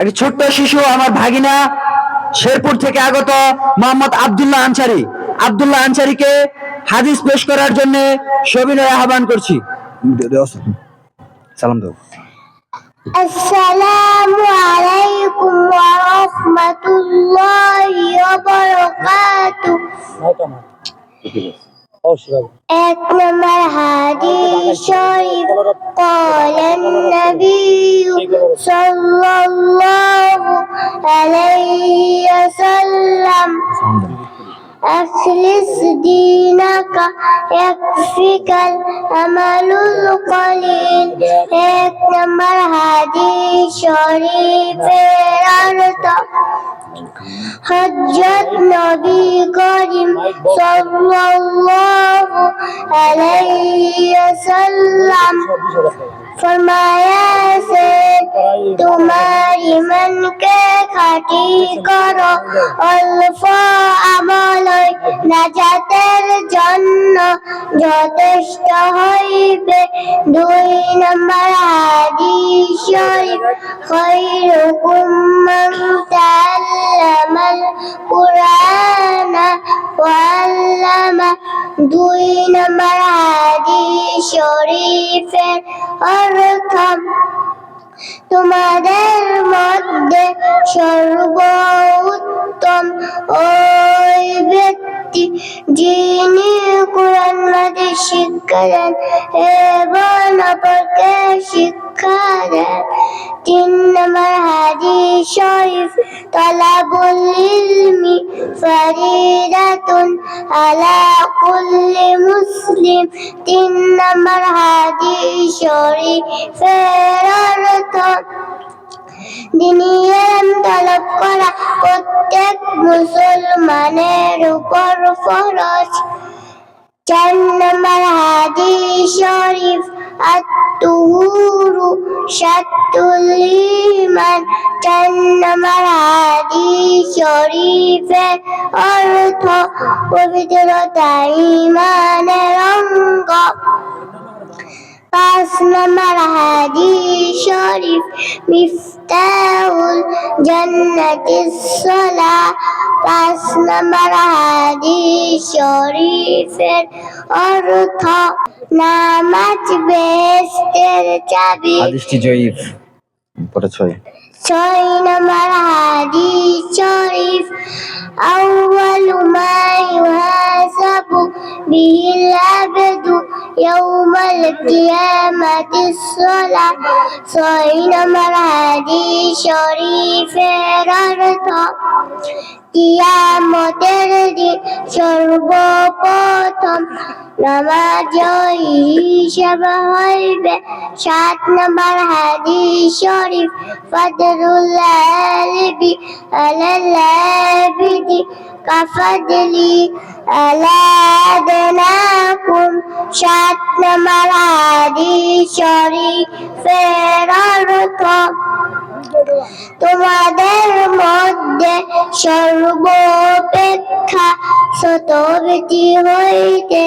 একটি ছোট্ট শিশু আমার ভাগিনা শেরপুর থেকে আগত মোহাম্মদ আব্দুল্লাহ আনসারী। আব্দুল্লাহ আনসারীকে হাদিস পেশ করার জন্য সবিনয় আহ্বান করছি। সালাম দাও। আসসালামু আলাইকুম ওয়া রাহমাতুল্লাহি ওয়া বারাকাতুহু। এক নম্বর হাদিস শরীফ قال النبي صلى الله عليه وسلم أخلص دينك يكفيك العمل القليل। এক নম্বর হাদিস শরীফের অর্থ হযরত নবী করিম সাল্লাল্লাহু আলাইহি ওয়াসাল্লাম फरमायाছেন তোমার ঈমানকে খাঁটি করো, অল্প আমলই নাজাতের জন্য যথেষ্ট হইবে। দুই নম্বর হাদিস শরীফ খায়রুকুম মান তাআল্লামাল কুরআনা ওয়া আল্লামা। দুই নম্বর হাদিস শরীফের অর্থ তোমাদের মধ্যে সর্বোত্তম ওই ব্যক্তি যিনি কুরআন মাজিদ শিক্ষা দেন এবং অপরকে শিক্ষা দেন। তিন নম্বর হাদিস শরীফ তালাবুল ইলমি ফারিদাতুন আলা কুল্লি মুসলিম। তিন নম্বর হাদিস শরীফের অর্থ দ্বীনি ইলম তলব করা প্রত্যেক মুসলমানের উপর ফরজ। চার নম্বর হাদিস শরীফ আত-তুহুরু শাত্রুল ঈমান। চার নম্বর হাদিস শরীফের অর্থ পবিত্রতা ঈমানের অঙ্গ। পাঁচ নম্বর হাদিস শরীফ মিফতাহুল জান্নাতিস সালাহ। পাঁচ নম্বর হাদিস শরীফের অর্থ নামাজ বেহেশতের চাবি। হাদিসটি জয়ীফ। পরে ছয় নম্বর হাদিস শরীফ আউয়ালু মা ইউহাসাবু বিহিল আবদু ইয়াউমাল কিয়ামাতিস সালাহ। ছয় নম্বর হাদিস শরীফের অর্থ কিয়ামতের দিন সর্বপ্রথম নামাজ হিসাব হইবে। সাত নম্বর হাদিস শরীফ ফাদলুল আলিবি আলাল আবিদি কাফাদলি আলা আদনাকুম। সাত নম্বর হাদিস শরীফের অর্থ তোমাদের মধ্যে সর্বাপেক্ষা ছোট ব্যক্তি হইতে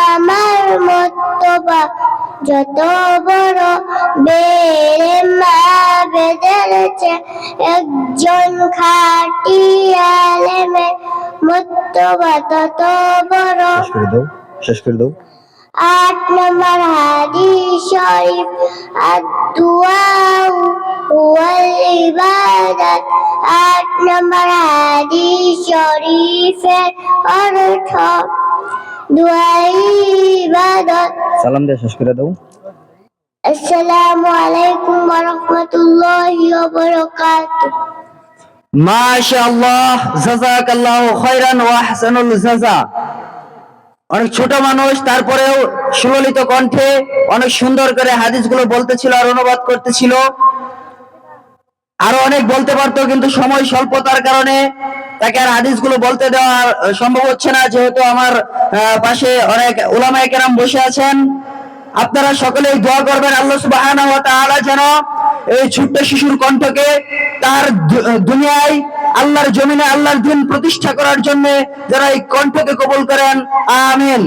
আমার মতবা যত বড় বেদের চেয়ে একজন খাঁটি আলেমের মতবা তত বড়। শেষ করে দাও। আট নম্বর হাদিস শরীফ আদ-দুআউ ওয়াল ইবাদাত। আট নম্বর হাদিস শরীফের অর্থ দুআ ইবাদত। সালাম দিয়ে শেষ করে দাও। আসসালামু আলাইকুম ওয়া রাহমাতুল্লাহি ওয়া বারাকাতুহু। মাশাআল্লাহ, জাযাকাল্লাহু খায়রান ওয়া আহসানুল জাযা। অনেক ছোট মানুষ, তারপরেও সুললিত কণ্ঠে অনেক সুন্দর করে হাদিসগুলো বলতেছিল আর অনুবাদ করতেছিল। আরো অনেক বলতে পারতো, কিন্তু সময় স্বল্পতার কারণে তাকে আর হাদিসগুলো বলতে দেওয়া সম্ভব হচ্ছে না, যেহেতু আমার পাশে অনেক উলামায়ে কেরাম বসে আছেন। আপনারা সকলেই দোয়া করবেন আল্লাহ সুবহানাহু ওয়া তাআলা যেন এই ছোট্ট শিশুর কণ্ঠকে তার দুনিয়ায় আল্লাহর জমিনে আল্লাহর দ্বীন প্রতিষ্ঠা করার জন্য যারা এই কণ্ঠকে কবুল করেন, আমিন।